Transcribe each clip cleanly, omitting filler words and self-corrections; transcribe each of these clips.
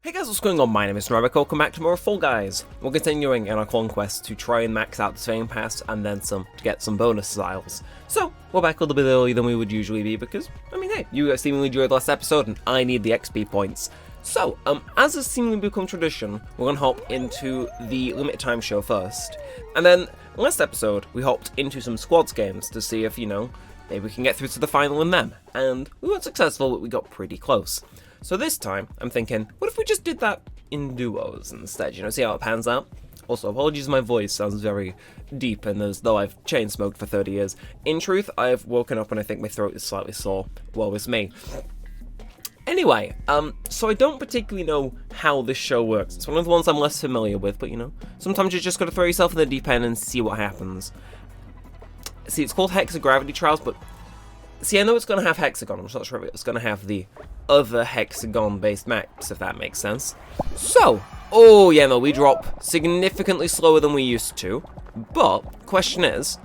Hey guys, what's going on? My name is Neremik. Welcome back to more Fall Guys. We're continuing in our conquest to try and max out the Fame Pass and then some to get some bonus styles. So, we're back a little bit earlier than we would usually be because, I mean, hey, you guys seemingly enjoyed the last episode and I need the XP points. So, as has seemingly become tradition, we're going to hop into the limited time show first. And then, last episode, we hopped into some squads games to see if, maybe we can get through to the final in them. And we weren't successful, but we got pretty close. So this time, I'm thinking, what if we just did that in duos instead, see how it pans out? Also, apologies, my voice sounds very deep and as though I've chain smoked for 30 years. In truth, I've woken up and I think my throat is slightly sore. Woe is me. Anyway, so I don't particularly know how this show works. It's one of the ones I'm less familiar with, but sometimes you just gotta throw yourself in the deep end and see what happens. See, it's called Hexagravity Trials, but see, I know it's going to have Hexagon. I'm just not sure if it's going to have the other Hexagon-based maps, if that makes sense. So, we drop significantly slower than we used to. But, question is,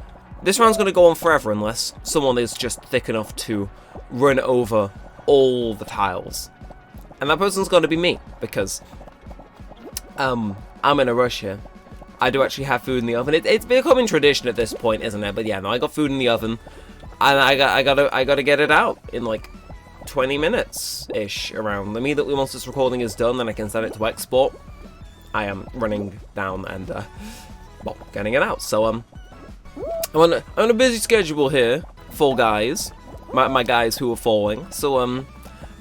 this round's going to go on forever unless someone is just thick enough to run over all the tiles. And that person's going to be me, because I'm in a rush here. I do actually have food in the oven. It's becoming tradition at this point, isn't it? But yeah, no, I got food in the oven. And I gotta get it out in like 20 minutes-ish around. Immediately once this recording is done, then I can send it to export. I am running down and, getting it out. So, I'm on a busy schedule here, Fall Guys. My guys who are falling. So, I'm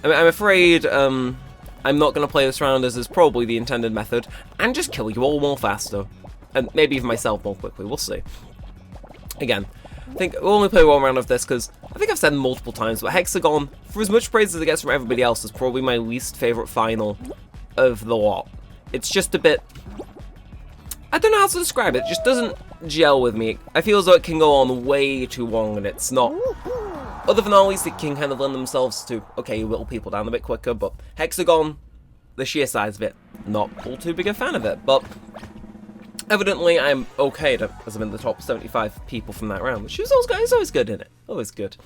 afraid, I'm not gonna play this round as is probably the intended method, and just kill you all more faster. And maybe even myself more quickly, we'll see. Again, I think we'll only play one round of this because I think I've said multiple times, but Hexagon, for as much praise as it gets from everybody else, is probably my least favourite final of the lot. It's just a bit... I don't know how to describe it. It just doesn't gel with me. I feel as though it can go on way too long and it's not... Other finales that can kind of lend themselves to, okay, you whittle people down a bit quicker, but Hexagon, the sheer size of it, not all too big a fan of it, but... Evidently, I'm okay as I'm in the top 75 people from that round, which is always good, isn't it? Always good.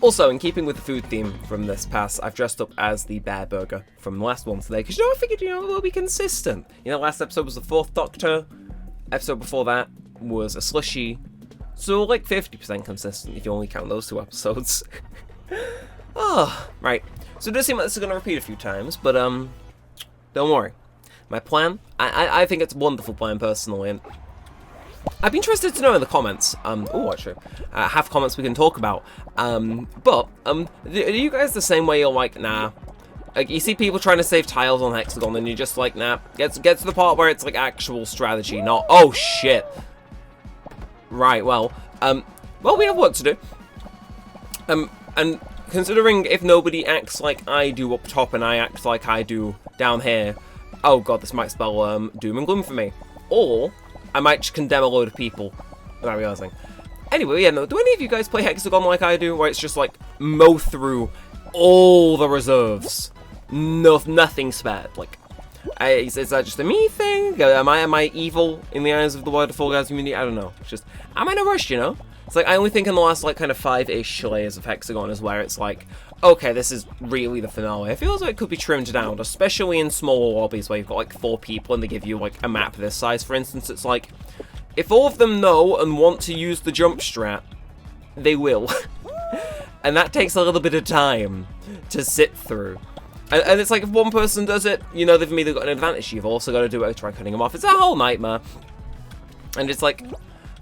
Also, in keeping with the food theme from this pass, I've dressed up as the bear burger from the last one today, because I figured, we'll be consistent. Last episode was the 4th Doctor, episode before that was a slushy, so like 50% consistent if you only count those 2 episodes. Right. So it does seem like this is going to repeat a few times, but don't worry. My plan? I think it's a wonderful plan, personally, and I'd be interested to know in the comments, actually, have comments we can talk about, but, are you guys the same way you're like, nah, like, you see people trying to save tiles on Hexagon, and you're just like, nah, get to the part where it's, like, actual strategy, not, oh, shit. Right, well, we have work to do, and considering if nobody acts like I do up top, and I act like I do down here, oh god, this might spell doom and gloom for me. Or, I might just condemn a load of people without realising. Anyway, yeah, no, do any of you guys play Hexagon like I do, where it's just like, mow through all the reserves? Nothing spared. Like, is that just a me thing? Am I evil in the eyes of the wider Fall Guys community? I don't know. It's just, I'm in a rush, It's like, I only think in the last, like, kind of 5-ish layers of Hexagon is where it's like, okay, this is really the finale. It feels like it could be trimmed down, especially in smaller lobbies where you've got, like, 4 people and they give you, like, a map this size, for instance. It's like, if all of them know and want to use the jump strat, they will. And that takes a little bit of time to sit through. And it's like, if one person does it, they've immediately got an advantage. You've also got to do it to try cutting them off. It's a whole nightmare. And it's like...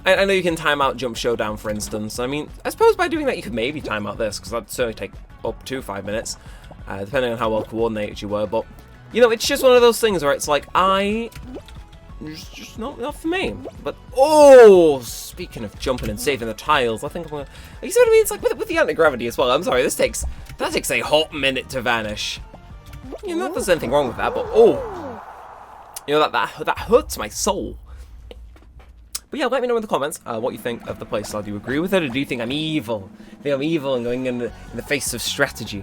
I know you can time out Jump Showdown, for instance. I mean, I suppose by doing that you could maybe time out this, because that'd certainly take up to 5 minutes, depending on how well coordinated you were. But, it's just one of those things where it's like, it's just not for me. But, speaking of jumping and saving the tiles, I think I'm gonna... You see what I mean? It's like with the anti-gravity as well. I'm sorry, that takes a hot minute to vanish. Not there's anything wrong with that, but, that hurts my soul. But yeah, let me know in the comments what you think of the playstyle. Do you agree with it, or do you think I'm evil? Think I'm evil and going in the face of strategy?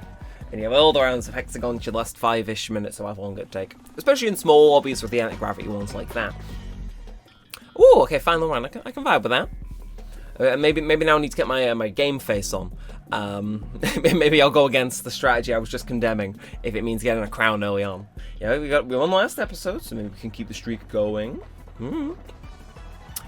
And you have all the rounds of Hexagon should last 5-ish minutes, so however long it take. Especially in small lobbies with the anti-gravity ones like that. Ooh, okay, final round. I can vibe with that. Maybe now I need to get my my game face on. Maybe I'll go against the strategy I was just condemning if it means getting a crown early on. Yeah, we won last episode, so maybe we can keep the streak going.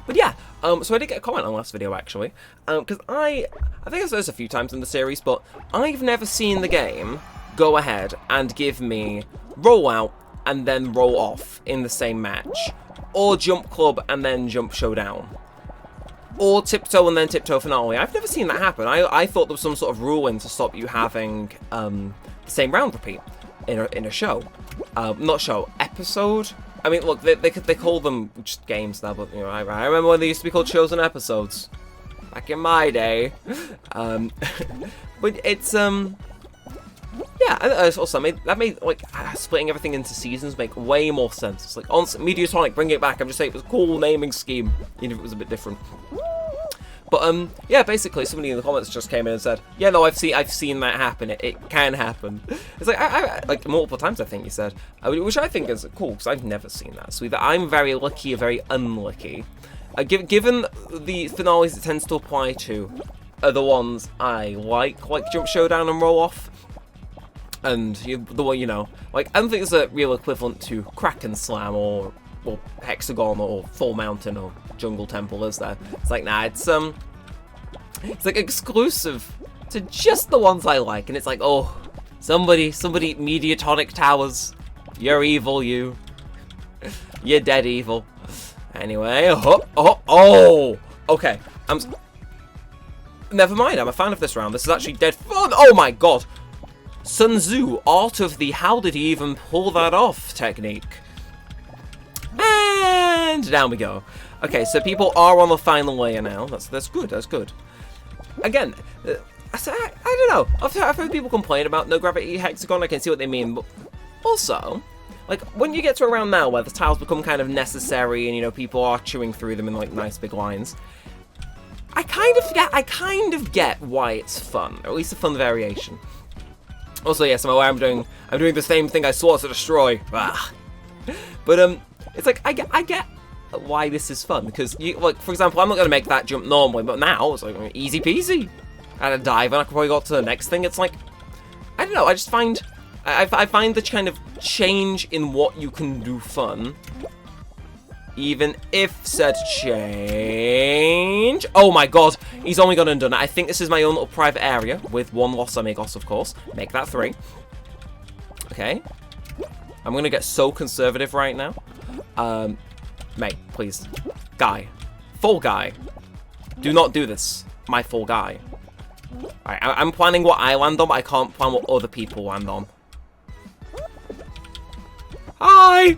But yeah, so I did get a comment on last video actually, because I think I've said this a few times in the series, but I've never seen the game go ahead and give me roll out and then roll off in the same match, or jump club and then jump showdown, or tiptoe and then tiptoe finale. I've never seen that happen. I thought there was some sort of ruling to stop you having the same round repeat in a show, not show, episode. I mean, look, they call them just games now, but you know, I remember when they used to be called shows and episodes back in my day. But it's yeah, and also that made like splitting everything into seasons make way more sense. It's like on Mediatonic, bring it back. I'm just saying it was a cool naming scheme, even if it was a bit different. But yeah, basically somebody in the comments just came in and said, yeah, no, I've seen that happen. It can happen. It's like I like multiple times, I think you said, which I think is cool because I've never seen that. So either I'm very lucky or very unlucky. Given the finales it tends to apply to are the ones I like Jump Showdown and Roll Off. And the one, you know, like I don't think there's a real equivalent to Kraken Slam or Hexagon or Full Mountain or Jungle Temple, is there? It's like, nah, it's like exclusive to just the ones I like, and it's like, oh, somebody, Mediatonic Towers, you're evil, you're dead evil. Anyway, okay, never mind, I'm a fan of this round. This is actually dead fun. Oh my god. Sun Tzu, art of the how did he even pull that off technique. And down we go. Okay, so people are on the final layer now. That's good. That's good. Again, I don't know. I've heard people complain about no gravity hexagon. I can see what they mean, but also, like when you get to around now where the tiles become kind of necessary and you know people are chewing through them in like nice big lines, I kind of get why it's fun, or at least a fun variation. Also, yes, I'm aware I'm doing the same thing I swore to destroy. Ah. But it's like I get why this is fun because you like, for example, I'm not gonna make that jump normally, but now it's like easy peasy. I had a dive and I could probably got to the next thing. It's like I don't know. I just find I find the kind of change in what you can do fun, even if said change. Oh my god, he's only gone and done it. I think this is my own little private area with one Los Amigos, of course. Make that 3. Okay. I'm gonna get so conservative right now. Mate, please. Guy. Full guy. Do not do this. My full guy. Alright, I'm planning what I land on, but I can't plan what other people land on. Hi!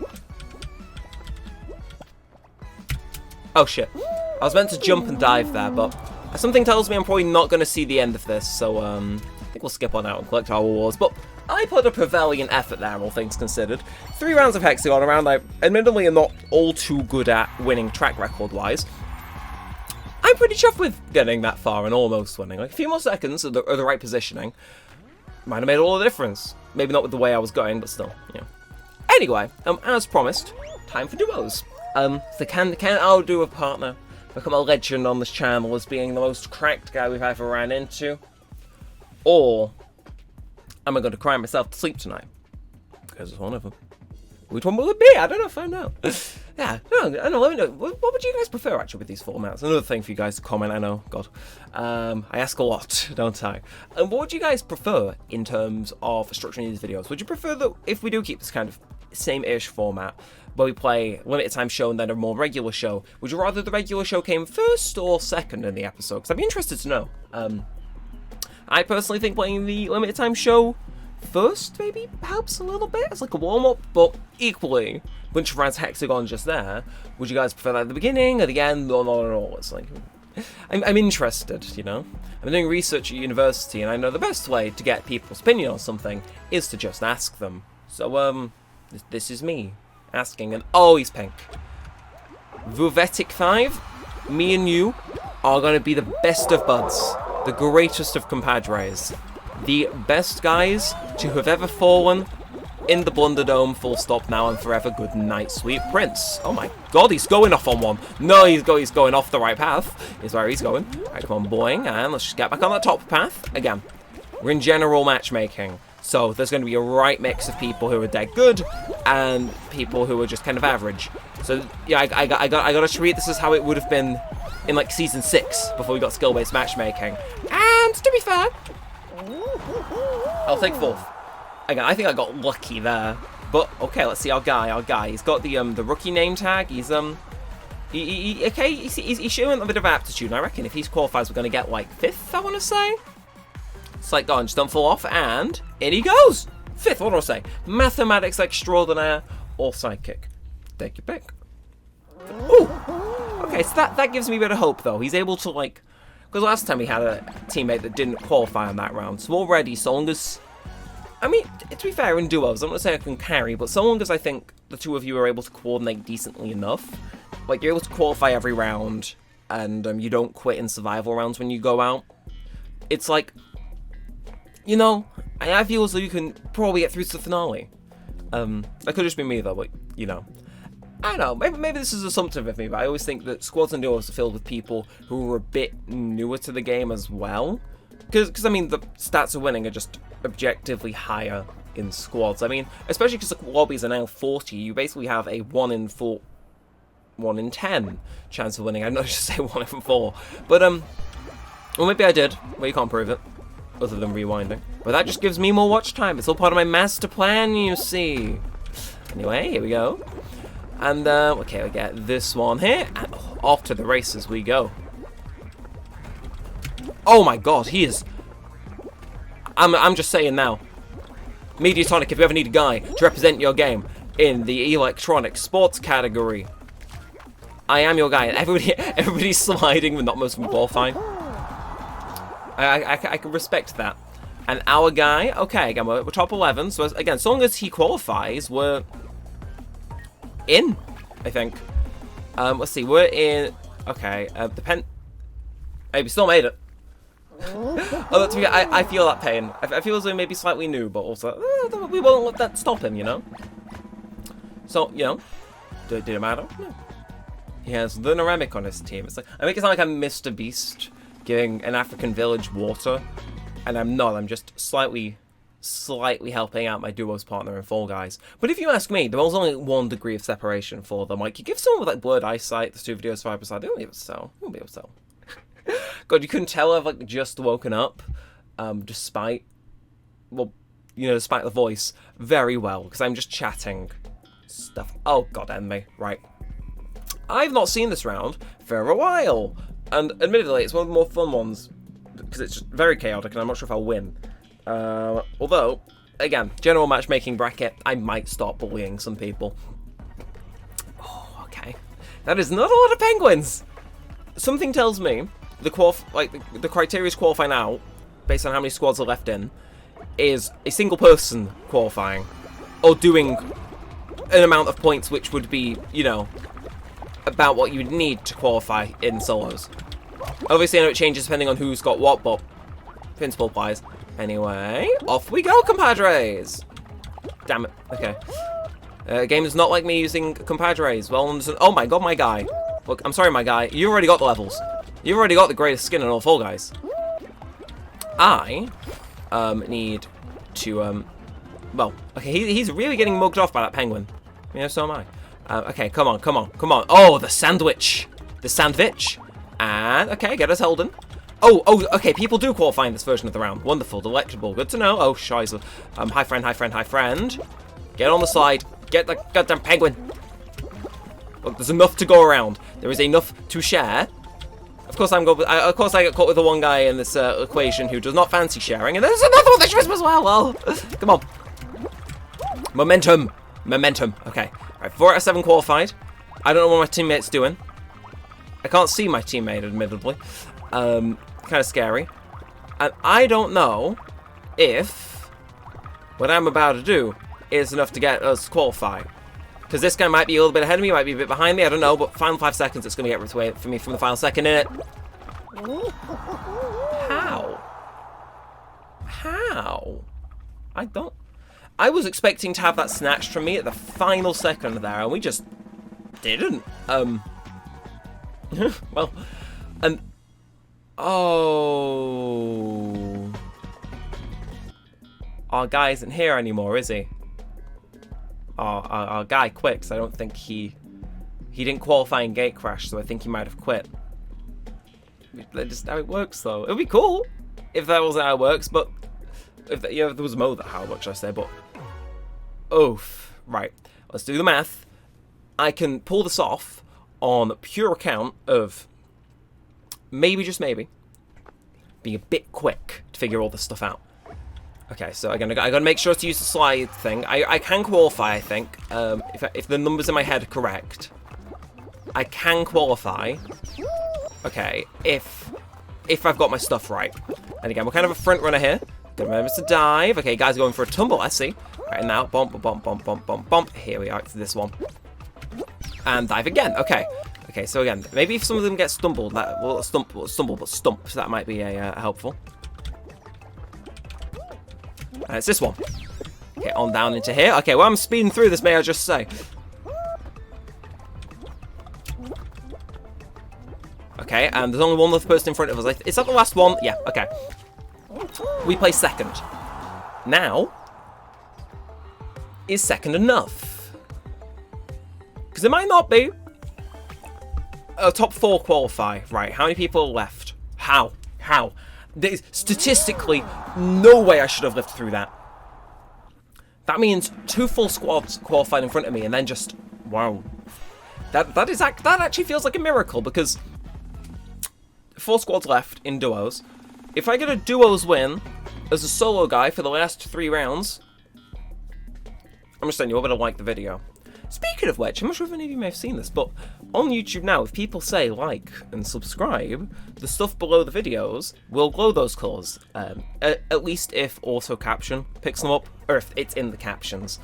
Oh shit. I was meant to jump and dive there, but something tells me I'm probably not going to see the end of this, so I think we'll skip on out and collect our rewards. But I put a prevailing effort there, all things considered. 3 rounds of Hexagon, around I admittedly am not all too good at winning track record-wise. I'm pretty chuffed with getting that far and almost winning. Like a few more seconds of the right positioning might have made all the difference. Maybe not with the way I was going, but still, yeah. Anyway, as promised, time for duos. So can our duo partner become a legend on this channel as being the most cracked guy we've ever ran into? Or am I going to cry myself to sleep tonight? Because it's one of them. Which one will it be? I don't know if I know. Yeah, no, I don't know. Let me know. What would you guys prefer actually with these formats? Another thing for you guys to comment. I know, God, I ask a lot, don't I? And what would you guys prefer in terms of structuring these videos? Would you prefer that if we do keep this kind of same-ish format, where we play limited time show and then a more regular show? Would you rather the regular show came first or second in the episode? Because I'd be interested to know. I personally think playing the limited time show first maybe helps a little bit. It's like a warm-up, but equally, bunch of rounds Hexagon just there. Would you guys prefer that at the beginning, at the end, or not at all? It's like, I'm interested, you know? I'm doing research at university, and I know the best way to get people's opinion on something is to just ask them. So, this is me asking, and oh, he's pink. Vuvetic 5, me and you are going to be the best of buds, the greatest of compadres, the best guys to have ever fallen in the Blunderdome, full stop now and forever. Good night, sweet prince. Oh my god, he's going off on one. No, he's going off the right path, is where he's going. Alright, come on, boing, and let's just get back on that top path. Again, we're in general matchmaking, so there's going to be a right mix of people who are dead good and people who are just kind of average. So, yeah, I got to treat this as how it would have been in, like, Season 6, before we got skill-based matchmaking. And, to be fair, I'll take 4th. Again, I think I got lucky there. But, okay, let's see our guy. He's got the rookie name tag. He's he's showing a bit of aptitude. And I reckon if he's qualifies, we're going to get, like, 5th, I want to say. It's like, go on, just don't fall off. And in he goes. 5th, what do I say? Mathematics extraordinaire or psychic. Take your pick. Ooh. Okay, so that gives me a bit of hope, though. He's able to, like... Because last time we had a teammate that didn't qualify on that round. So already, so long as... I mean, to be fair, in duos, I'm not saying I can carry, but so long as I think the two of you are able to coordinate decently enough, like, you're able to qualify every round, and you don't quit in survival rounds when you go out, it's like, you know, I feel as though you can probably get through to the finale. That could just be me, though, but, you know. I don't know, maybe this is assumptive of me, but I always think that squads and duos are filled with people who are a bit newer to the game as well. Because I mean, the stats of winning are just objectively higher in squads. I mean, especially because the lobbies are now 40, you basically have a 1 in 10 chance of winning. I know I should say 1 in 4. But, well, maybe I did. Well, you can't prove it, other than rewinding. But that just gives me more watch time. It's all part of my master plan, you see. Anyway, here we go. And, okay, we get this one here. And off to the races we go. Oh my god, he is... I'm just saying now. Mediatonic, if you ever need a guy to represent your game in the electronic sports category, I am your guy. And everybody's sliding, but not most of them qualifying. I can respect that. And our guy, okay, again, we're top 11. So, again, as long as he qualifies, we're in, I think. Let's see, we're in... Okay, Hey, we still made it. Oh, I feel that pain. I feel as though maybe slightly new, but also we won't let that stop him, you know. So, you know, did it matter? No. He has the Neremik on his team. It's like I make it sound like I'm Mr. Beast giving an African village water, and I'm not. I'm just slightly helping out my duos partner in Fall Guys. But if you ask me, there was only 1 degree of separation for them. Like, you give someone with like blurred eyesight, the 2 videos side by side, they won't be able to tell. They won't be able to tell. God, you couldn't tell I've like just woken up, despite, well, you know, despite the voice, very well, because I'm just chatting stuff. Oh, god, end me. Right. I've not seen this round for a while, and admittedly, it's one of the more fun ones, because it's just very chaotic, and I'm not sure if I'll win. Although, again, general matchmaking bracket, I might start bullying some people. Oh, okay. That is not a lot of penguins! Something tells me the criteria is qualifying out, based on how many squads are left in, is a single person qualifying, or doing an amount of points which would be, you know, about what you would need to qualify in solos. Obviously, I know it changes depending on who's got what, but principle applies. Anyway, off we go, compadres! Damn it. Okay. Game does not like me using compadres. Well understood. Oh my god, my guy. Look, I'm sorry, my guy. You already got the levels. You've already got the greatest skin in all Fall Guys. I need to well, okay, he's really getting mugged off by that penguin. You know, so am I. Okay, come on. Oh, the sandwich. The sandwich. And okay, get us Holden. Oh, okay, people do qualify in this version of the round. Wonderful, delectable, good to know. Oh, shiza. Hi friend. Get on the slide. Get the goddamn penguin. Look, there's enough to go around. There is enough to share. Of course, I get caught with the one guy in this equation who does not fancy sharing, and there's another one that shares as well. Well, come on. Momentum. Okay. Right, 4 out of 7 qualified. I don't know what my teammate's doing. I can't see my teammate, admittedly. Kind of scary. And I don't know if what I'm about to do is enough to get us qualified. Because this guy might be a little bit ahead of me, might be a bit behind me, I don't know, but final 5 seconds, it's going to get away from me from the final second in it. How? I was expecting to have that snatched from me at the final second there, and we just didn't. Well, oh, our guy isn't here anymore, is he? Our guy quit, 'cause I don't think he didn't qualify in gate crash, so I think he might have quit. That's just how it works, though. It'd be cool if that wasn't how it works, but if there was a mode that how it works, should I say? But oof, right. Let's do the math. I can pull this off on pure account of maybe, just maybe, being a bit quick to figure all this stuff out. Okay, so I gotta make sure to use the slide thing. I can qualify, I think. If the numbers in my head are correct, I can qualify. Okay, if I've got my stuff right. And again, we're kind of a front runner here. Gotta remember to dive. Okay, guys are going for a tumble, I see. Right, and now, bump, bump, bump, bump, bump, bump. Here we are, to this one. And dive again, okay. Okay, so again, maybe if some of them get stumbled, that, well, stumble, but stump, so that might be helpful. And it's this one. Okay, on down into here. Okay, well, I'm speeding through this, may I just say. Okay, and there's only one other person in front of us. Is that the last one? Yeah, okay. We play second. Now, is second enough? Because it might not be. Top 4 qualify. Right, how many people are left? How? There's statistically no way I should have lived through that. That means 2 full squads qualified in front of me, and then just, wow. That actually feels like a miracle, because 4 squads left in duos. If I get a duos win as a solo guy for the last 3 rounds, I'm just saying, you're going to like the video. Speaking of which, I'm not sure if any of you may have seen this, but on YouTube now, if people say like and subscribe, the stuff below the videos will glow those colours. At least if auto caption picks them up, or if it's in the captions.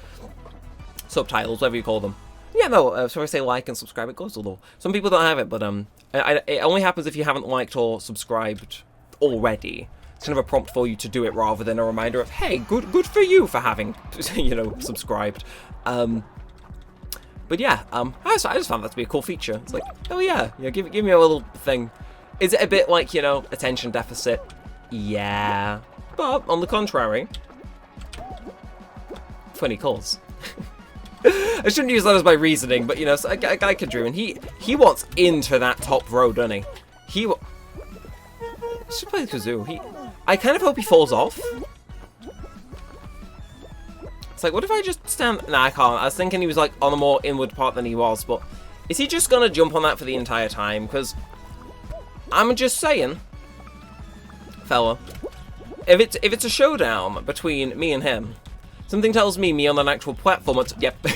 Subtitles, whatever you call them. Yeah, no, so if I say like and subscribe, it glows, although some people don't have it, but it only happens if you haven't liked or subscribed already. It's kind of a prompt for you to do it rather than a reminder of, hey, good for you for having, subscribed. But yeah, I just found that to be a cool feature. It's like, oh yeah, give me a little thing. Is it a bit like, attention deficit? Yeah. But, on the contrary, funny calls. I shouldn't use that as my reasoning, but, so a guy can dream, and he wants into that top row, doesn't he? He should play the kazoo. I kind of hope he falls off. It's like, what if I just stand... Nah, I can't. I was thinking he was, like, on a more inward part than he was, but... Is he just gonna jump on that for the entire time? Because... I'm just saying... Fella. If it's a showdown between me and him, something tells me on an actual platform... Yep.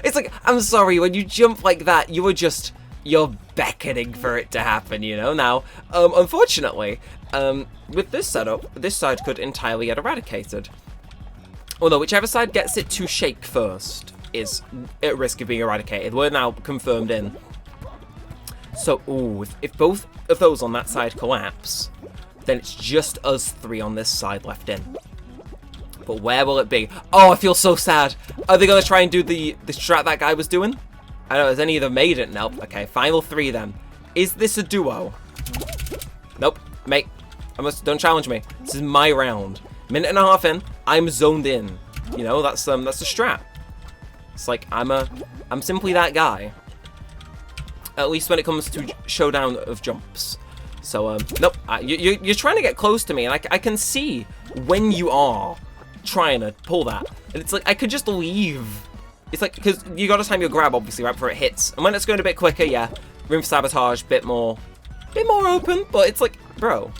It's like, I'm sorry, when you jump like that, you're beckoning for it to happen, Now, unfortunately, with this setup, this side could entirely get eradicated. Although, whichever side gets it to shake first is at risk of being eradicated. We're now confirmed in. So, ooh, if both of those on that side collapse, then it's just us 3 on this side left in. But where will it be? Oh, I feel so sad. Are they going to try and do the strat that guy was doing? I don't know, has any of them made it? Nope. Okay, final 3 then. Is this a duo? Nope. Mate, don't challenge me. This is my round. Minute and a half in, I'm zoned in. That's the strat. It's like, I'm simply that guy. At least when it comes to showdown of jumps. So, nope. You're trying to get close to me, and I can see when you are trying to pull that. And it's like, I could just leave. It's like, because you gotta time your grab, obviously, right before it hits. And when it's going a bit quicker, yeah, room for sabotage, bit more open, but it's like, bro,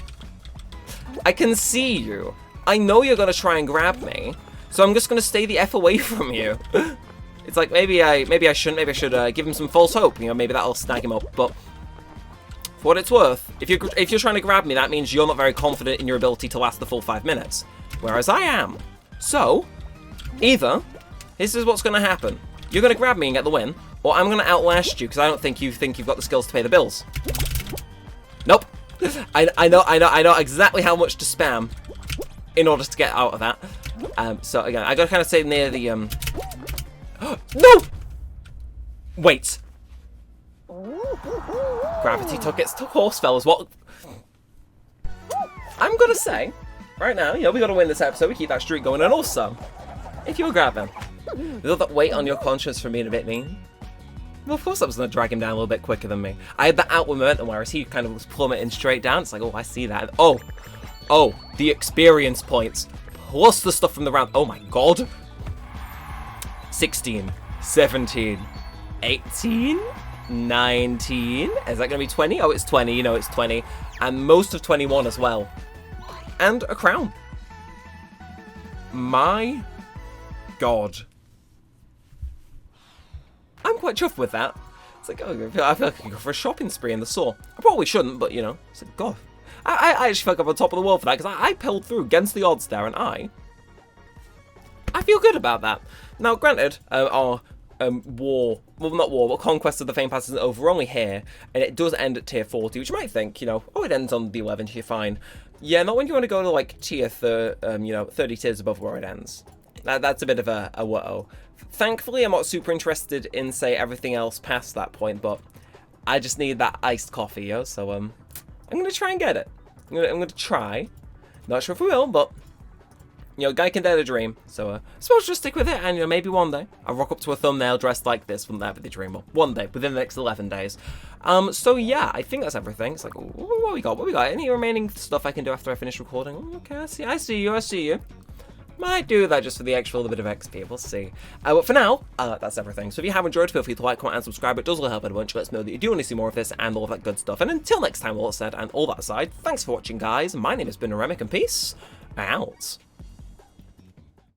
I can see you. I know you're gonna try and grab me, so I'm just gonna stay the F away from you. It's like, maybe I shouldn't, maybe I should give him some false hope, maybe that'll snag him up, but for what it's worth, if you're trying to grab me, that means you're not very confident in your ability to last the full 5 minutes, whereas I am. So, either, this is what's gonna happen. You're gonna grab me and get the win, or I'm gonna outlast you, because I don't think you've got the skills to pay the bills. Nope. I know exactly how much to spam in order to get out of that. So again, I gotta kind of stay near the no! Wait. Gravity took its horse fellas. What? I'm gonna say, right now, we gotta win this episode. We keep that streak going, and also, if you're grabbing, with all that weight on your conscience for being a bit mean, well, of course I was gonna drag him down a little bit quicker than me. I had that outward momentum, whereas he kind of was plummeting straight down. It's like, oh, I see that. Oh, the experience points plus the stuff from the round. Oh my god. 16, 17, 18, 19. Is that going to be 20? Oh, it's 20. It's 20. And most of 21 as well. And a crown. My god. I'm quite chuffed with that. It's like, oh, I feel like I could go for a shopping spree in the store. I probably shouldn't, but, it's like, god. I actually feel like I'm on top of the world for that, because I pulled through against the odds there, and I feel good about that. Now, granted, our Conquest of the Fame Pass isn't over. We're only here, and it does end at tier 40, which you might think, oh, it ends on the 11th, you're fine. Yeah, not when you want to go to, like, tier 30 tiers above where it ends. That's a bit of a whoa. Thankfully, I'm not super interested in, say, everything else past that point, but I just need that iced coffee, so, I'm going to try and get it. I'm going to try. Not sure if we will, but, guy can dare to dream. So, I suppose just stick with it, and, maybe one day I'll rock up to a thumbnail dressed like this. Wouldn't that be the dream? Well, one day, within the next 11 days. So, yeah, I think that's everything. It's like, what we got? What we got? Any remaining stuff I can do after I finish recording? Oh, okay, I see you. Might do that just for the extra little bit of XP, we'll see. But for now, that's everything. So if you have enjoyed, feel free to like, comment, and subscribe. It does really help out a bunch. Let us know that you do want to see more of this and all of that good stuff. And until next time, all that said and all that aside, thanks for watching, guys. My name has been Neremik, and peace out.